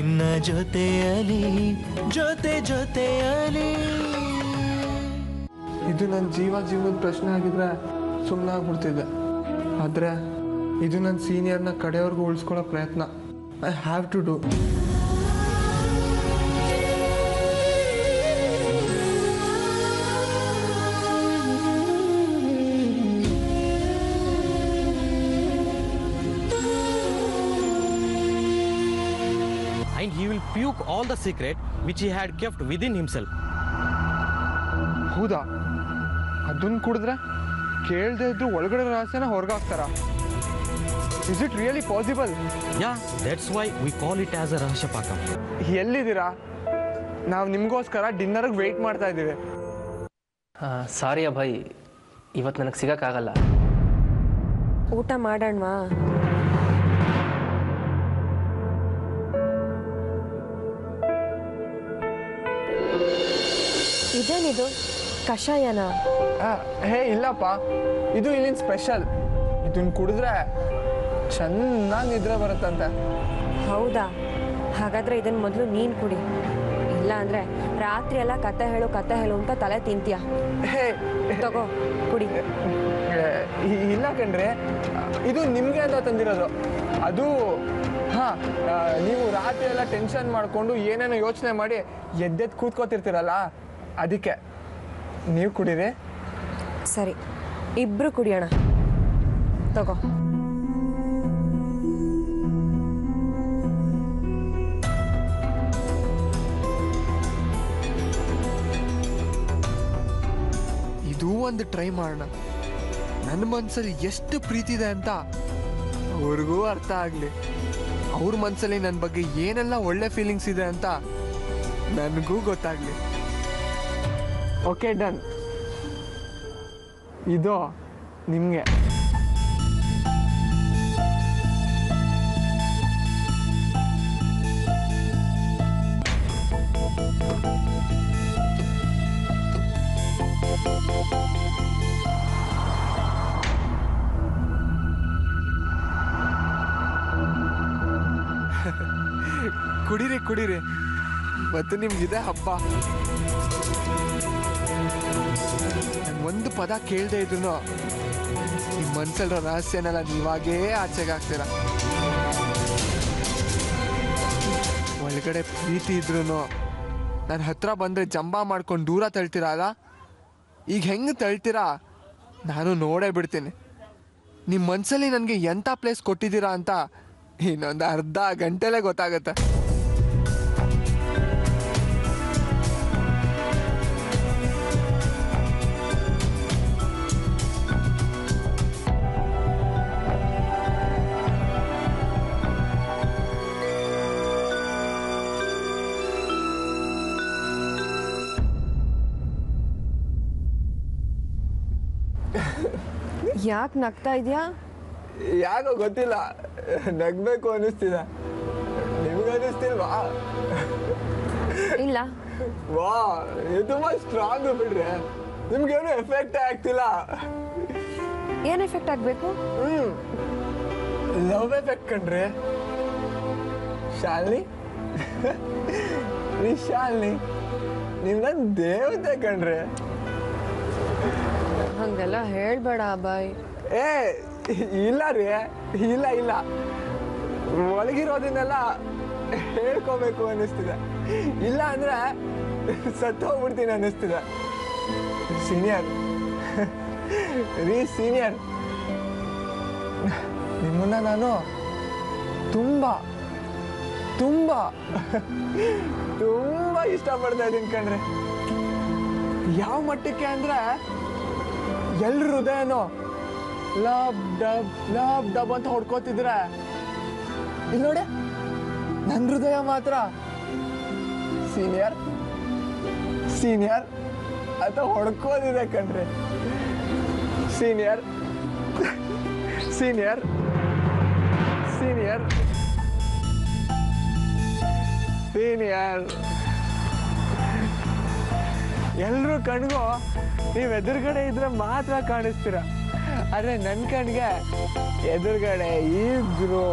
ನಿನ್ನ ಜೊತೆಯಲಿ ಜೊತೆ ಜೊತೆಯಲಿ. ಇದು ನನ್ನ ಜೀವನದ ಪ್ರಶ್ನೆ ಆಗಿದ್ರೆ ಸುಮ್ಮನೆ ಆಗ್ಬಿಡ್ತಿದ್ದೆ. ಆದರೆ ಇದು ನನ್ನ ಸೀನಿಯರ್ನ ಕಡೆಯವ್ರಿಗೂ ಉಳಿಸ್ಕೊಳ್ಳೋ ಪ್ರಯತ್ನ. I have to do. And he will puke all the secret which he had kept within himself. ಹೌದಾ? ಅದನ್ನು ಕುಡಿದ್ರೆ ಕೇಳದೆ ಇದ್ರು ಒಳಗಡೆ ರಹಸ್ಯನ ಹೊರಗಾಕ್ತಾರ? Is it really possible? Yeah, that's why we call it as a Rahasya Pakam. ಎಲ್ಲಿದ್ದೀರಾ? ನಾವು ನಿಮಗೋಸ್ಕರ ಡಿನ್ನರ್ಗೆ ವೆಯ್ಟ್ ಮಾಡ್ತಾ ಇದ್ದೀವಿ. ಸಾರಿ ಅಭಯ್, ಇವತ್ತು ನನಗೆ ಸಿಗೋಕ್ಕಾಗಲ್ಲ. ಊಟ ಮಾಡೋಣವಾ? ಇದೇನಿದು ಕಷಾಯನ? ಹೇ ಇಲ್ಲಪ್ಪ, ಇದು ಇಲ್ಲಿನ ಸ್ಪೆಷಲ್. ಇದನ್ನು ಕುಡಿದ್ರೆ ಚೆನ್ನಾಗಿ ನಿದ್ರೆ ಬರುತ್ತಂತೆ. ಹೌದಾ? ಹಾಗಾದ್ರೆ ಇದನ್ನ ಮೊದಲು ನೀನು ಕುಡಿ. ಇಲ್ಲ ಅಂದ್ರೆ ರಾತ್ರಿ ಎಲ್ಲ ಕತೆ ಹೇಳು ಅಂತ ತಲೆ ತಿಂತೀಯ. ಹೇ ತಗೋ ಕುಡಿ. ಇಲ್ಲ ಕಣ್ರಿ, ಇದು ನಿಮಗೆ ಅಂತ ತಂದಿರೋದು. ಅದು ಹಾಂ, ನೀವು ರಾತ್ರಿ ಎಲ್ಲ ಟೆನ್ಷನ್ ಮಾಡಿಕೊಂಡು ಏನೇನೋ ಯೋಚನೆ ಮಾಡಿ ಎದ್ದೆದ್ದು ಕೂತ್ಕೋತಿರ್ತೀರಲ್ಲ, ಅದಕ್ಕೆ. ನೀವು ಕುಡೀರಿ. ಸರಿ, ಇಬ್ರು ಕುಡಿಯೋಣ. ತಗೋ. ಇದೂ ಒಂದು ಟ್ರೈ ಮಾಡೋಣ. ನನ್ನ ಮನಸ್ಸಲ್ಲಿ ಎಷ್ಟು ಪ್ರೀತಿ ಇದೆ ಅಂತ ಅವ್ರಿಗೂ ಅರ್ಥ ಆಗಲಿ. ಅವ್ರ ಮನಸ್ಸಲ್ಲಿ ನನ್ನ ಬಗ್ಗೆ ಏನೆಲ್ಲ ಒಳ್ಳೆ ಫೀಲಿಂಗ್ಸ್ ಇದೆ ಅಂತ ನನಗೂ ಗೊತ್ತಾಗಲಿ. Okay, done. ಇದು ನಿಮಗೆ. ಕುಡೀರಿ ಕುಡೀರಿ, ಮತ್ತು ನಿಮ್ಗಿದೆ ಹಬ್ಬ. ಒಂದು ಪದ ಕೇಳದೆ ಇದ್ರು ನಿಮ್ಮ ಮನ್ಸಲ್ಲಿರೋ ರಹಸ್ಯನೆಲ್ಲ ನೀವಾಗೇ ಆಚೆಗೆ ಹಾಕ್ತೀರ. ಒಳಗಡೆ ಪ್ರೀತಿ ಇದ್ರು ನನ್ನ ಹತ್ರ ಬಂದರೆ ಜಂಬ ಮಾಡ್ಕೊಂಡು ದೂರ ತಳ್ತೀರಲ್ಲ, ಈಗ ಹೆಂಗೆ ತಳ್ತೀರಾ ನಾನು ನೋಡೇ ಬಿಡ್ತೀನಿ. ನಿಮ್ಮ ಮನಸ್ಸಲ್ಲಿ ನನಗೆ ಎಂಥ ಪ್ಲೇಸ್ ಕೊಟ್ಟಿದ್ದೀರಾ ಅಂತ ಇನ್ನೊಂದು ಅರ್ಧ ಗಂಟೆಲೇ ಗೊತ್ತಾಗುತ್ತೆ. ಯಾಕೆ ನಗ್ತಾ ಇದೆಯಾ? ಯಾಕೋ ಗೊತ್ತಿಲ್ಲ, ನಗ್ಬೇಕು ಅನ್ನಿಸ್ತಿದೆ. ನಿಮ್ಗೆ ಅನ್ನಿಸ್ತಿಲ್ವಾ? ಇಲ್ಲ. ವಾ, ಇದು ತುಂಬ ಸ್ಟ್ರಾಂಗ್ ಬಿಡ್ರಿ. ನಿಮ್ಗೇನು ಎಫೆಕ್ಟ್ ಆಗ್ತಿಲ್ಲ. ಏನು ಎಫೆಕ್ಟ್ ಆಗಬೇಕು? ಲವ್ ಎಫೆಕ್ಟ್ ಕಣ್ರಿ. ಶಾಲಿನಿ, ನೀ ಶಾಲಿನಿ, ನೀವು ನನ್ನ ದೇವತೆ ಕಣ್ರಿ. ಹಂಗೆಲ್ಲ ಹೇಳ್ಬೇಡ ಬಾಯ್. ಏ ಇಲ್ಲ ರೀ, ಇಲ್ಲ ಇಲ್ಲ, ಒಳಗಿರೋದನ್ನೆಲ್ಲ ಹೇಳ್ಕೋಬೇಕು ಅನ್ನಿಸ್ತಿದೆ. ಇಲ್ಲ ಅಂದ್ರೆ ಸತ್ತೋಗ್ಬಿಡ್ತೀನಿ ಅನ್ನಿಸ್ತಿದೆ. ಸೀನಿಯರ್ ರೀ, ಸೀನಿಯರ್, ನಿಮ್ಮನ್ನ ನಾನು ತುಂಬ ತುಂಬ ತುಂಬ ಇಷ್ಟಪಡ್ತಾ ಇದ್ದೀನಿ ಕಣ್ರಿ. ಯಾವ ಮಟ್ಟಕ್ಕೆ ಅಂದ್ರೆ ಎಲ್ರ ಹೃದಯನೋ ಲವ್ ಡಬ್ ಅಂತ ಹೊಡ್ಕೋತಿದ್ರೆ, ಇಲ್ಲಿ ನೋಡಿ ನನ್ನ ಹೃದಯ ಮಾತ್ರ ಸೀನಿಯರ್ ಸೀನಿಯರ್ ಅಂತ ಹೊಡ್ಕೋದಿದೆ ಕಣ್ರಿ. Senior senior senior senior. ಎಲ್ಲರೂ ಕಣ್ಗೂ ನೀವು ಎದುರುಗಡೆ ಇದ್ರೆ ಮಾತ್ರ ಕಾಣಿಸ್ತೀರ. ಆದರೆ ನನ್ನ ಕಣ್ಗೆ ಎದುರುಗಡೆ ಇದ್ರು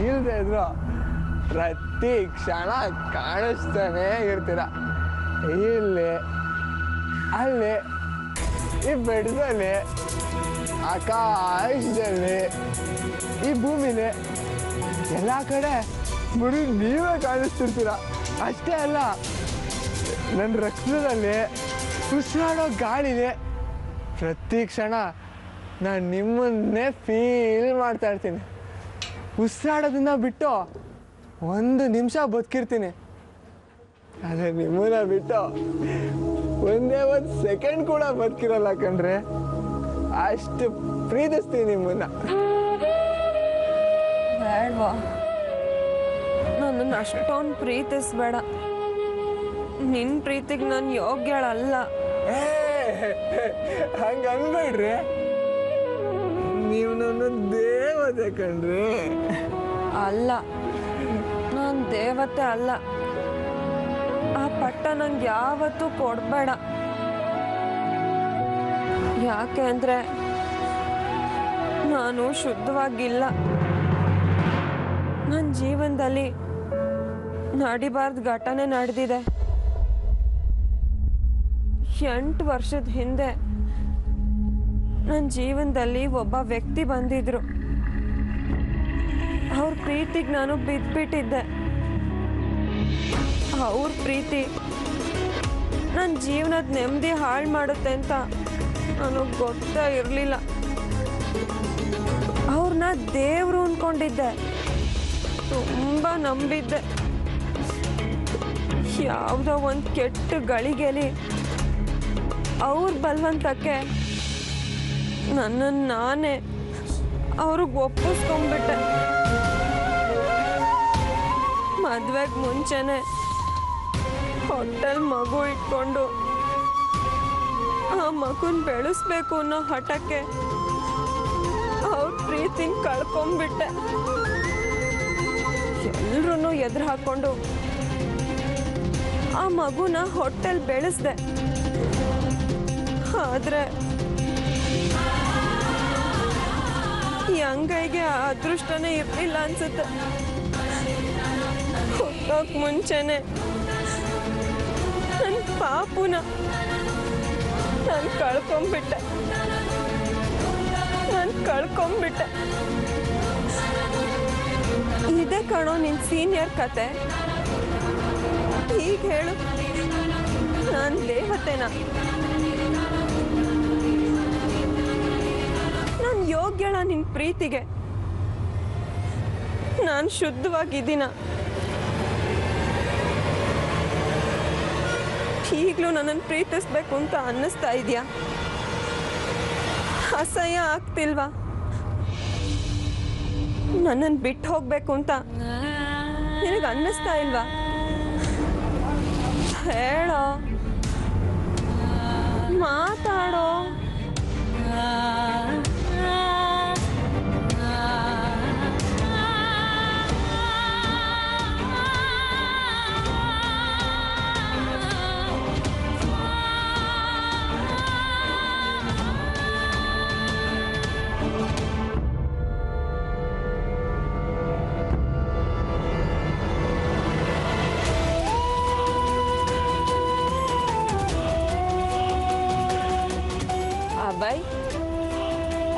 ಇಲ್ಲದೆ ಇದ್ರು ಪ್ರತಿ ಕ್ಷಣ ಕಾಣಿಸ್ತಾನೆ ಇರ್ತೀರ. ಇಲ್ಲಿ ಅಲ್ಲಿ ಈ ಬೆಟ್ಟದಲ್ಲಿ ಆಕಾಶದಲ್ಲಿ ಈ ಭೂಮಿಲಿ ಎಲ್ಲ ಕಡೆ ಬರೀ ನೀವೇ ಕಾಣಿಸ್ತಿರ್ತೀರ. ಅಷ್ಟೇ ಅಲ್ಲ, ನನ್ನ ರಕ್ತದಲ್ಲಿ ಉಸಿರಾಡೋ ಗಾಳಿದೆ. ಪ್ರತಿ ಕ್ಷಣ ನಾನು ನಿಮ್ಮನ್ನೇ ಫೀಲ್ ಮಾಡ್ತಾ ಇರ್ತೀನಿ. ಉಸಿರಾಡೋದನ್ನ ಬಿಟ್ಟು 1 ನಿಮಿಷ ಬದುಕಿರ್ತೀನಿ. ಆದರೆ ನಿಮ್ಮನ್ನ ಬಿಟ್ಟು ಒಂದೇ 1 ಸೆಕೆಂಡ್ ಕೂಡ ಬದುಕಿರಲ್ಲ ಕಣ್ರೆ. ಅಷ್ಟು ಪ್ರೀತಿಸ್ತೀನಿ ನಿಮ್ಮನ್ನ. ಬೇಡವಾ, ನನ್ನನ್ನು ಅಷ್ಟೊಂದು ಪ್ರೀತಿಸ್ಬೇಡ. ನಿನ್ನ ಪ್ರೀತಿಗೆ ನಾನು ಯೋಗ್ಯಳಲ್ಲ. ಹಂಗೆ ಅನ್ಬೇಡ್ರಿ, ನೀವು ನನ್ನ ದೇವತೆ ಕಣ್ರಿ. ಅಲ್ಲ, ನಾನು ದೇವತೆ ಅಲ್ಲ. ಆ ಪಟ್ಟ ನಂಗೆ ಯಾವತ್ತೂ ಕೊಡಬೇಡ. ಯಾಕೆ ಅಂದರೆ ನಾನು ಶುದ್ಧವಾಗಿಲ್ಲ. ನನ್ನ ಜೀವನದಲ್ಲಿ ನಡಿಬಾರ್ದು ಘಟನೆ ನಡೆದಿದೆ. 8 ವರ್ಷದ ಹಿಂದೆ ನನ್ನ ಜೀವನದಲ್ಲಿ ಒಬ್ಬ ವ್ಯಕ್ತಿ ಬಂದಿದ್ರು. ಅವ್ರ ಪ್ರೀತಿಗೆ ನಾನು ಬಿದ್ದುಬಿಟ್ಟಿದ್ದೆ. ಅವ್ರ ಪ್ರೀತಿ ನನ್ನ ಜೀವನದ ನೆಮ್ಮದಿ ಹಾಳು ಮಾಡುತ್ತೆ ಅಂತ ನನಗೆ ಗೊತ್ತೇ ಇರಲಿಲ್ಲ. ಅವ್ರನ್ನ ದೇವರು ಅಂದ್ಕೊಂಡಿದ್ದೆ, ತುಂಬ ನಂಬಿದ್ದೆ. ಯಾವುದೋ ಒಂದು ಕೆಟ್ಟ ಗಳಿಗೆಲಿ ಅವ್ರ ಬಲವಂತಕ್ಕೆ ನನ್ನನ್ನು ನಾನೇ ಅವ್ರಿಗೆ ಒಪ್ಪಿಸ್ಕೊಂಡ್ಬಿಟ್ಟೆ. ಮದುವೆಗೆ ಮುಂಚೆನೆ ಹೊಟ್ಟೆಲ್ ಮಗು ಇಟ್ಕೊಂಡು ಆ ಮಗುನ ಬೆಳೆಸ್ಬೇಕು ಅನ್ನೋ ಹಠಕ್ಕೆ ಅವ್ರ ಪ್ರೀತಿನ ಕಳ್ಕೊಂಡ್ಬಿಟ್ಟೆ. ಎಲ್ರೂ ಎದುರು ಹಾಕೊಂಡು ಆ ಮಗುನ ಹೊಟ್ಟೆಲ್ ಬೆಳೆಸ್ದೆ. ಆದ್ರೆ ಈ ಅಂಗೈಗೆ ಆ ಅದೃಷ್ಟನೇ ಇರ್ಲಿಲ್ಲ ಅನ್ಸುತ್ತೆ. ಹುಟ್ಟೋಕ್ ಮುಂಚೆನೆ ನನ್ನ ಪಾಪುನ ನಾನು ಕಳ್ಕೊಂಡ್ಬಿಟ್ಟೆ. ಇದೇ ಕಣೋ ನಿನ್ ಸೀನಿಯರ್ ಕತೆ. ಈಗ ಹೇಳು, ನಾನು ದೇವತೆನಾ? ನಾನು ಯೋಗ್ಯಳ ನಿನ್ ಪ್ರೀತಿಗೆ? ನಾನು ಶುದ್ಧವಾಗಿದ್ದೀನ? ಈಗಲೂ ನನ್ನನ್ನು ಪ್ರೀತಿಸ್ಬೇಕು ಅಂತ ಅನ್ನಿಸ್ತಾ ಇದೆಯಾ? ಅಸಹ್ಯ ಆಗ್ತಿಲ್ವಾ? ನನ್ನನ್ನು ಬಿಟ್ಟು ಹೋಗ್ಬೇಕು ಅಂತ ನಿನಗೆ ಅನ್ನಿಸ್ತಾ ಇಲ್ವಾ? ಹೇಳೋ, ಮಾತಾಡೋ.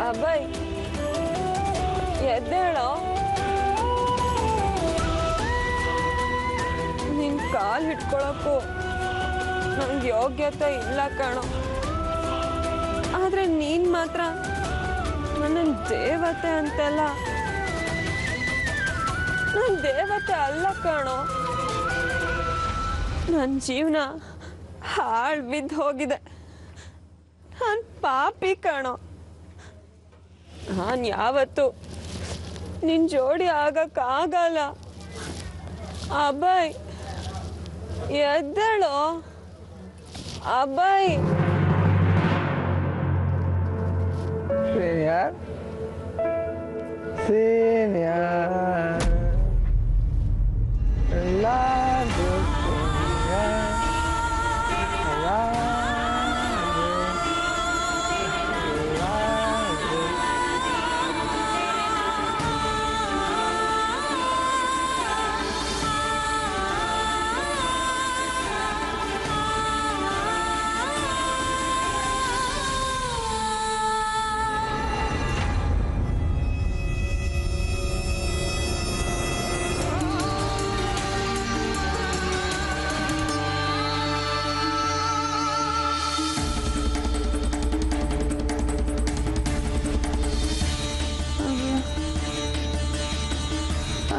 ಅಭಯ್, ಎದ್ದೇಳೋ. ನಿನ್ ಕಾಲ್ ಹಿಡ್ಕೊಳಕ್ಕೂ ನಂಗೆ ಯೋಗ್ಯತೆ ಇಲ್ಲ ಕಣೋ. ಆದ್ರೆ ನೀನ್ ಮಾತ್ರ ನನ್ನ ದೇವತೆ ಅಂತೆಲ್ಲ. ನನ್ ದೇವತೆ ಅಲ್ಲ ಕಣೋ. ನನ್ನ ಜೀವನ ಹಾಳು ಬಿದ್ದು ಹೋಗಿದೆ. ನಾನು ಪಾಪಿ ಕಣೋ. ನಾನು ಯಾವತ್ತು ನಿನ್ ಜೋಡಿ ಆಗಕ್ಕಾಗಲ್ಲ. ಅಭಯ್, ಎದ್ದೇಳೋ. Abhay. Senior senior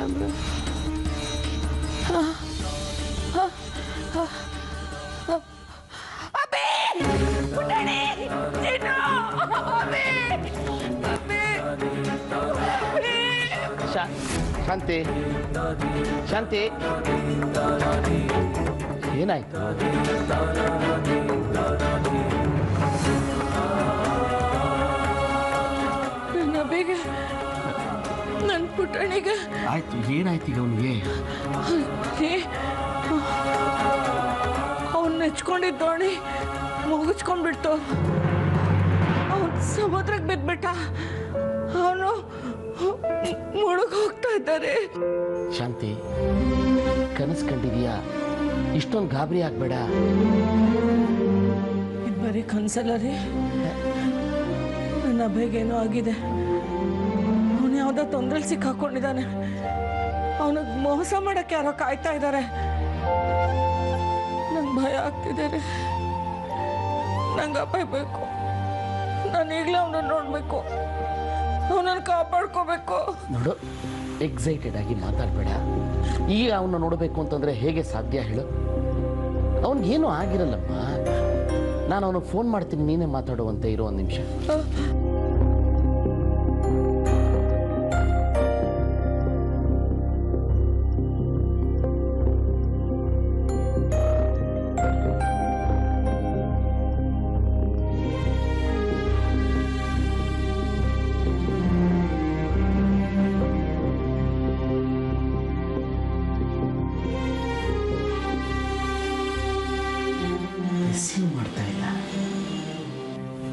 camera. Shanti Shanti ಏನಾಯ್ತು? ನನ್ನ ಬೇಗ ನನ್ನ ಪುಟ್ಟಣಿಗೆ ಆಯ್ತು, ಏನಾಯ್ತು ಈಗ ಅವನಿಗೆ? ಅವನು ನೆಚ್ಕೊಂಡಿದ್ದ ದೋಣಿ ಮುಗಿಸ್ಕೊಂಡ್ಬಿಡ್ತು. ಅವನು ಸಮುದ್ರಕ್ಕೆ ಬಿದ್ಬಿಟ್ಟ. ಅವನು ಮುಳುಗ್ ಹೋಗ್ತಾ ಇದ್ದಾರೆ. ಶಾಂತಿ, ಕನಸು ಕಂಡಿದೀಯಾ? ಇಷ್ಟೊಂದು ಗಾಬರಿ ಆಗ್ಬೇಡ. ಇದು ಬರೀ ಕನ್ಸಲ್ಲ ರೀ. ನನ್ನ ಅಭಯಗೇನೋ ಆಗಿದೆ. ಅವನು ಯಾವುದೋ ತೊಂದರೆಲಿ ಸಿಕ್ಕಾಕೊಂಡಿದ್ದಾನೆ. ಅವನಿಗೆ ಮೋಸ ಮಾಡಕ್ಕೆ ಯಾರೋ ಕಾಯ್ತಾ ಇದ್ದಾರೆ. ನಂಗೆ ಭಯ ಆಗ್ತಿದೆ ರೀ. ನಂಗೆ ಅಪಾಯ ಬೇಕು. ನಾನು ಈಗಲೇ ಅವನನ್ನು ನೋಡಬೇಕು. ಅವನನ್ನು ಕಾಪಾಡ್ಕೋಬೇಕು. ನೋಡು, ಎಕ್ಸೈಟೆಡ್ ಆಗಿ ಮಾತಾಡಬೇಡ. ಈಗ ಅವನ್ನ ನೋಡಬೇಕು ಅಂತಂದ್ರೆ ಹೇಗೆ ಸಾಧ್ಯ ಹೇಳು? ಅವನಿಗೇನು ಆಗಿರಲ್ಲಮ್ಮ. ನಾನು ಅವನಿಗೆ ಫೋನ್ ಮಾಡ್ತೀನಿ, ನೀನೇ ಮಾತಾಡುವಂತೆ ಇರೋ. ಒಂದು ನಿಮಿಷ. ರಿಸೀವ್ ಮಾಡ್ತಾ ಇಲ್ಲ.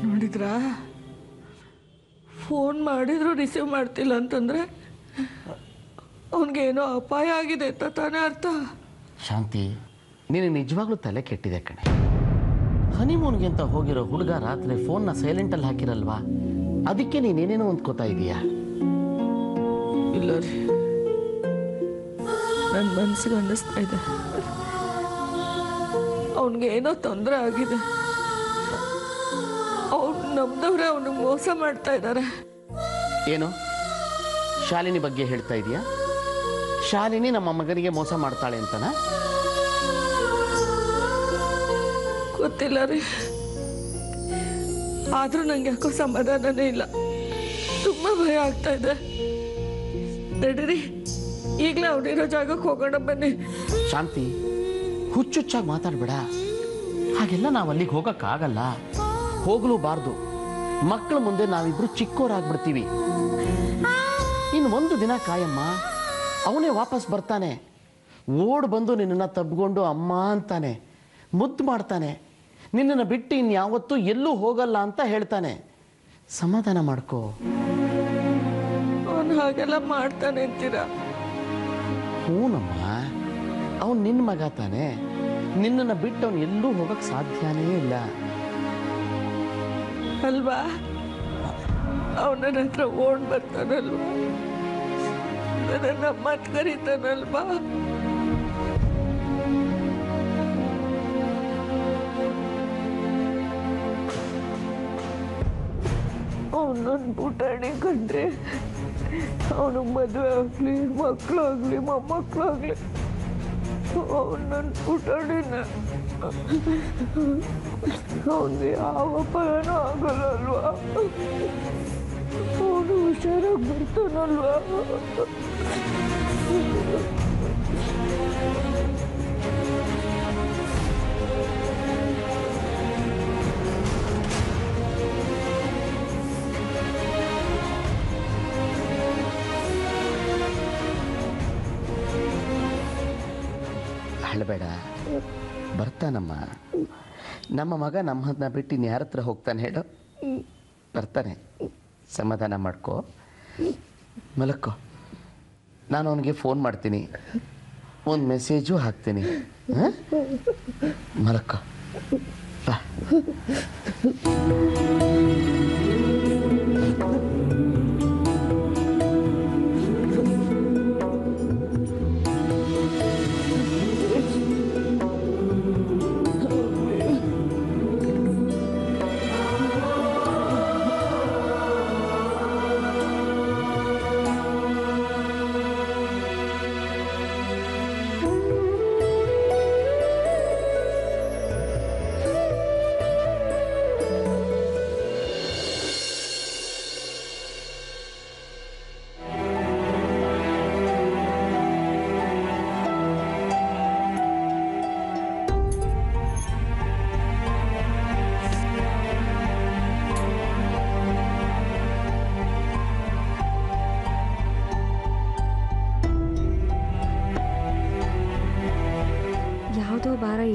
ನೋಡಿದ್ರಾ? ಫೋನ್ ಮಾಡಿದ್ರು ರಿಸೀವ್ ಮಾಡ್ತಿಲ್ಲ ಅಂತಂದ್ರೆ ಅವನಿಗೇನೋ ಅಪಾಯ ಆಗಿದೆ ಅಂತ ತಾನೇ ಅರ್ಥ. ಶಾಂತಿ, ನೀನು ನಿಜವಾಗ್ಲೂ ತಲೆ ಕೆಟ್ಟಿದೆ ಕಣೆ. ಹನಿಮೂನ್ಗೆ ಅಂತ ಹೋಗಿರೋ ಹುಡುಗ ರಾತ್ರಿ ಫೋನ್ನ ಸೈಲೆಂಟಲ್ಲಿ ಹಾಕಿರಲ್ವಾ? ಅದಕ್ಕೆ ನೀನೇನೇನೋ ಅಂದ್ಕೋತಾ ಇದೀಯಾ? ಇಲ್ಲ ರೀ, ನನ್ನ ಮನಸ್ಸಿಗೆ ಅನ್ನಿಸ್ತಾ ಇದೆ ಅವನಿಗೆ ಏನೋ ತೊಂದರೆ ಆಗಿದೆ. ಅವ್ನು ನಮ್ದವ್ರೆ ಅವನಿಗೆ ಮೋಸ ಮಾಡ್ತಾ ಇದ್ದಾರೆ. ಏನು ಶಾಲಿನಿ ಬಗ್ಗೆ ಹೇಳ್ತಾ ಇದೀಯಾ? ಶಾಲಿನಿ ನಮ್ಮ ಮಗನಿಗೆ ಮೋಸ ಮಾಡ್ತಾಳೆ ಅಂತನಾ? ಗೊತ್ತಿಲ್ಲ ರೀ, ಆದ್ರೂ ನಂಗೆ ಯಾಕೋ ಸಮಾಧಾನನೇ ಇಲ್ಲ. ತುಂಬಾ ಭಯ ಆಗ್ತಾ ಇದೆ. ನಡೀರಿ, ಈಗಲೇ ಅವನಿರೋ ಜಾಗಕ್ಕೆ ಹೋಗೋಣ ಬನ್ನಿ. ಶಾಂತಿ, ಹುಚ್ಚುಚ್ಚಾಗಿ ಮಾತಾಡ್ಬೇಡ. ಹಾಗೆಲ್ಲ ನಾವು ಅಲ್ಲಿಗೆ ಹೋಗಕ್ಕಾಗಲ್ಲ, ಹೋಗ್ಲೂಬಾರ್ದು. ಮಕ್ಕಳ ಮುಂದೆ ನಾವಿಬ್ರು ಚಿಕ್ಕೋರಾಗ್ಬಿಡ್ತೀವಿ. ಇನ್ನು ಒಂದು ದಿನ ಕಾಯಮ್ಮ, ಅವನೇ ವಾಪಸ್ ಬರ್ತಾನೆ. ಓಡ್ ಬಂದು ನಿನ್ನನ್ನು ತಬ್ಕೊಂಡು ಅಮ್ಮ ಅಂತಾನೆ, ಮುದ್ದು ಮಾಡ್ತಾನೆ. ನಿನ್ನನ್ನು ಬಿಟ್ಟು ಇನ್ಯಾವತ್ತೂ ಎಲ್ಲೂ ಹೋಗಲ್ಲ ಅಂತ ಹೇಳ್ತಾನೆ. ಸಮಾಧಾನ ಮಾಡ್ಕೋ. ಅವನು ಹಾಗೆಲ್ಲ ಮಾಡ್ತಾನೆ ಅಂತೀರಾ? ಹೂನಮ್ಮ, ಅವನು ನಿನ್ನ ಮಗ ತಾನೆ. ನಿನ್ನನ್ನು ಬಿಟ್ಟು ಅವನು ಎಲ್ಲೂ ಹೋಗಕ್ಕೆ ಸಾಧ್ಯನೇ ಇಲ್ಲ ಅಲ್ವಾ? ಅವನ ಹತ್ರ ಓಡ್ ಬರ್ತಾನಲ್ವಾ? ನನ್ನ ಮತ್ ಕರೀತಾನಲ್ವಾ? ಅವನೊಂದು ಪುಟಾಣಿ ಕಂಡ್ರೆ ಅವನು ಮದುವೆ ಆಗಲಿ, ಮಕ್ಕಳಾಗಲಿ, ಮೊಮ್ಮಕ್ಕಳಾಗಲಿ, ಅವನು ನನ್ನ ಪುಟಾಣಿನ. ಅವನಿಗೆ ಯಾವ ಭಯನೂ ಆಗಲ್ಲಲ್ವಾ? ಅವನು ಹುಷಾರಾಗಿ ಬರ್ತಾನಲ್ವಾ? ಹೇಳಬೇಡ, ಬರ್ತಾನಮ್ಮ. ನಮ್ಮ ಮಗ ನಮ್ಮನ್ನ ಬಿಟ್ಟು ಇನ್ನು ಯಾರ ಹತ್ರ ಹೋಗ್ತಾನೆ ಹೇಳು? ಬರ್ತಾನೆ. ಸಮಾಧಾನ ಮಾಡ್ಕೋ, ಮಲಕ್ಕೋ. ನಾನು ಅವನಿಗೆ ಫೋನ್ ಮಾಡ್ತೀನಿ, ಒಂದು ಮೆಸೇಜು ಹಾಕ್ತೀನಿ. ಮಲಕ್ಕೋ ಬಾ.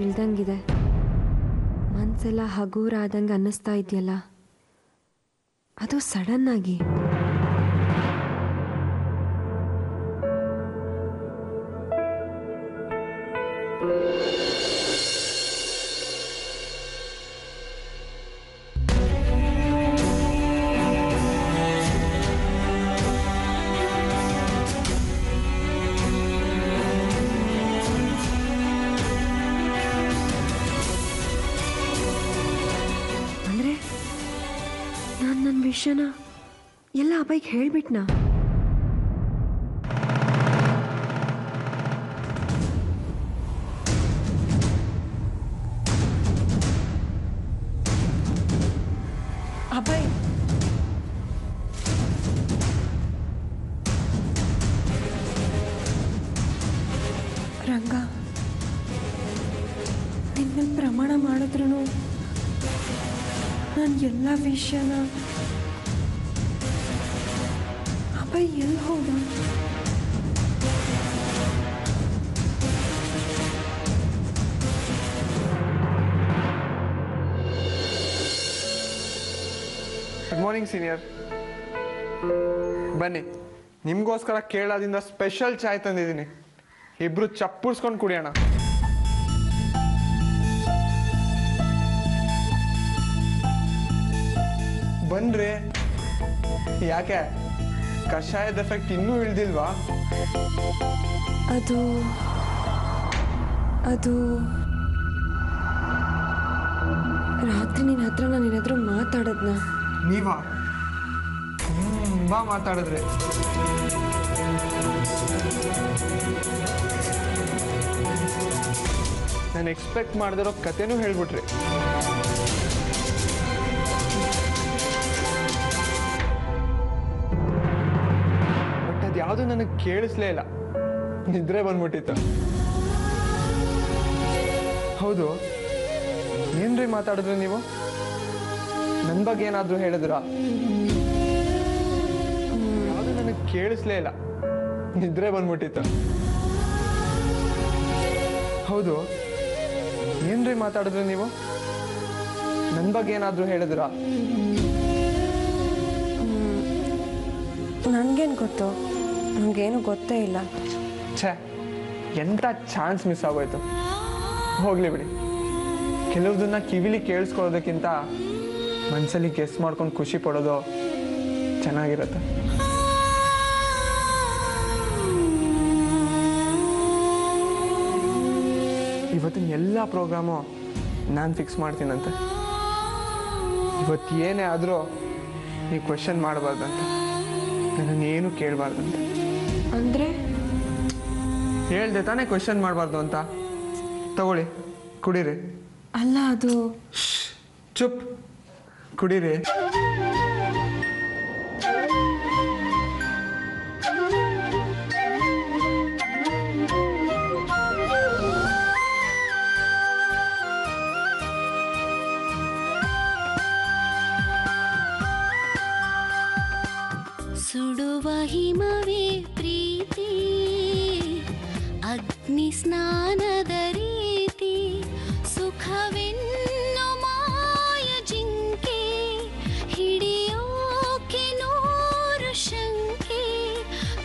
ಇಳ್ದಂಗಿದೆ. ಮನ್ಸೆಲ್ಲ ಹಗೂರ ಆದಂಗೆ ಅನ್ನಿಸ್ತಾ ಇದೆಯಲ್ಲ, ಅದು ಸಡನ್ನಾಗಿ. ನನ್ನ ವಿಷಯನ ಎಲ್ಲ ಅಬ್ಬಾಯಿಗೆ ಹೇಳ್ಬಿಟ್ನಾ? ಅಬ್ಬಾಯಿ, ರಂಗ ನಿನ್ನ ಪ್ರಮಾಣ ಮಾಡಿದ್ರು ನಾನು ಎಲ್ಲ ವಿಷಯನ ಅಬ್ಬಾಯಿ ಎಲ್ಲಿ ಹೋದ? Good morning senior. ಬನ್ನಿ, ನಿಮಗೋಸ್ಕರ ಕೇರಳದಿಂದ ಸ್ಪೆಷಲ್ ಚಾಯ್ ತಂದಿದ್ದೀನಿ. ಇಬ್ರು ಚಪ್ಪುರ್ಸ್ಕೊಂಡು ಕುಡಿಯೋಣ. ಬನ್ರಿ. ಯಾಕೆ, ಕಷಾಯದ ಎಫೆಕ್ಟ್ ಇನ್ನೂ ಇಳ್ದಿಲ್ವಾ? ಅದು ರಾತ್ರಿ ನಿನ್ನ ಹತ್ರ ನಾನು ಏನಾದರೂ ಮಾತಾಡದ್ನ? ನೀವಾ? ತುಂಬಾ ಮಾತಾಡಿದ್ರೆ. ನಾನು ಎಕ್ಸ್ಪೆಕ್ಟ್ ಮಾಡದಿರೋ ಕತೆನೂ ಹೇಳ್ಬಿಟ್ರಿ. ಬಟ್ ಅದ್ಯಾವುದು ನನಗೆ ಕೇಳಿಸ್ಲೇ ಇಲ್ಲ. ನಿದ್ರೆ ಬಂದ್ಬಿಟ್ಟಿತ್ತು. ಹೌದು, ಏನ್ರಿ ಮಾತಾಡಿದ್ರಿ ನೀವು? ನನ್ನ ಬಗ್ಗೆ ಏನಾದರೂ ಹೇಳಿದ್ರಾ? ಯಾವುದು ನನಗೆ ಕೇಳಿಸ್ಲೇ ಇಲ್ಲ. ನಿದ್ರೆ ಬಂದ್ಬಿಟ್ಟಿತ್ತು. ಹೌದು, ಏನ್ರಿ ಮಾತಾಡಿದ್ರಿ ನೀವು? ನನ್ನ ಬಗ್ಗೆ ಏನಾದರೂ ಹೇಳಿದ್ರಾ? ನನಗೇನು ಗೊತ್ತು? ನನಗೇನು ಗೊತ್ತೇ ಇಲ್ಲ. ಛೇ, ಎಂಥ ಚಾನ್ಸ್ ಮಿಸ್ ಆಗೋಯ್ತು. ಹೋಗ್ಲಿ ಬಿಡಿ. ಕೆಲವ್ದನ್ನ ಕಿವಿಲಿ ಕೇಳಿಸ್ಕೊಳ್ಳೋದಕ್ಕಿಂತ ಮನಸ್ಸಲ್ಲಿ ಗೆಸ್ ಮಾಡ್ಕೊಂಡು ಖುಷಿ ಪಡೋದು ಚೆನ್ನಾಗಿರುತ್ತೆ. ಇವತ್ತಿನ ಎಲ್ಲ ಪ್ರೋಗ್ರಾಮು ನಾನು ಫಿಕ್ಸ್ ಮಾಡ್ತೀನಂತೆ. ಇವತ್ತು ಏನೇ ಆದರೂ ನೀವು ಕ್ವೆಶನ್ ಮಾಡಬಾರ್ದಂತೆ, ನನ್ನನ್ನೇನು ಕೇಳಬಾರ್ದಂತೆ. ಅಂದರೆ ಹೇಳ್ದೆ ತಾನೇ ಕ್ವೆಶನ್ ಮಾಡಬಾರ್ದು ಅಂತ. ತಗೊಳ್ಳಿ, ಕುಡೀರಿ. ಅಲ್ಲ, ಅದು ಚುಪ್, ಕುಡೀರಿ. ಸುಡುವ ಹಿಮವೇ ಪ್ರೀತಿ, ಅಗ್ನಿ ಸ್ನಾನದ ರೀತಿ, ಸುಖವೆನ್ನು ಮಾಯ ಜಿಂಕೆ, ಹಿಡಿಯೋಕೆ ನೂರು ಶಂಕೆ,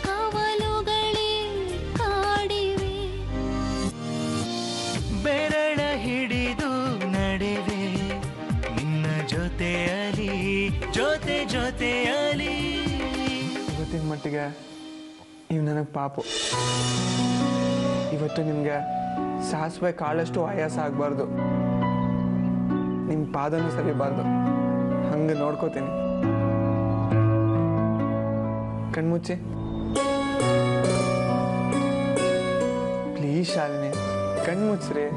ಕವಲುಗಳೇ ಕಾಡಿವೆ. ಬೆರಳ ಹಿಡಿದು ನಡೆವೆ ನಿನ್ನ ಜೊತೆಯಲಿ, ಜೊತೆಯಲಿ. ಇವತ್ತಿನ ಮಟ್ಟಿಗೆ ನೀವು ನನಗೆ ಪಾಪು. ಇವತ್ತು ನಿಮಗೆ ಸಾಸಿವೆ ಕಾಳಷ್ಟು ಆಯಾಸ ಆಗಬಾರ್ದು, ನಿಮ್ಮ ಪಾದನೂ ಸರಿಬಾರ್ದು. ಹಂಗೆ ನೋಡ್ಕೋತೀನಿ. ಕಣ್ಮುಚ್ಚಿ ಪ್ಲೀಸ್ ಶಾಲಿನಿ, ಕಣ್ಮುಚ್ಚ್ರಿ.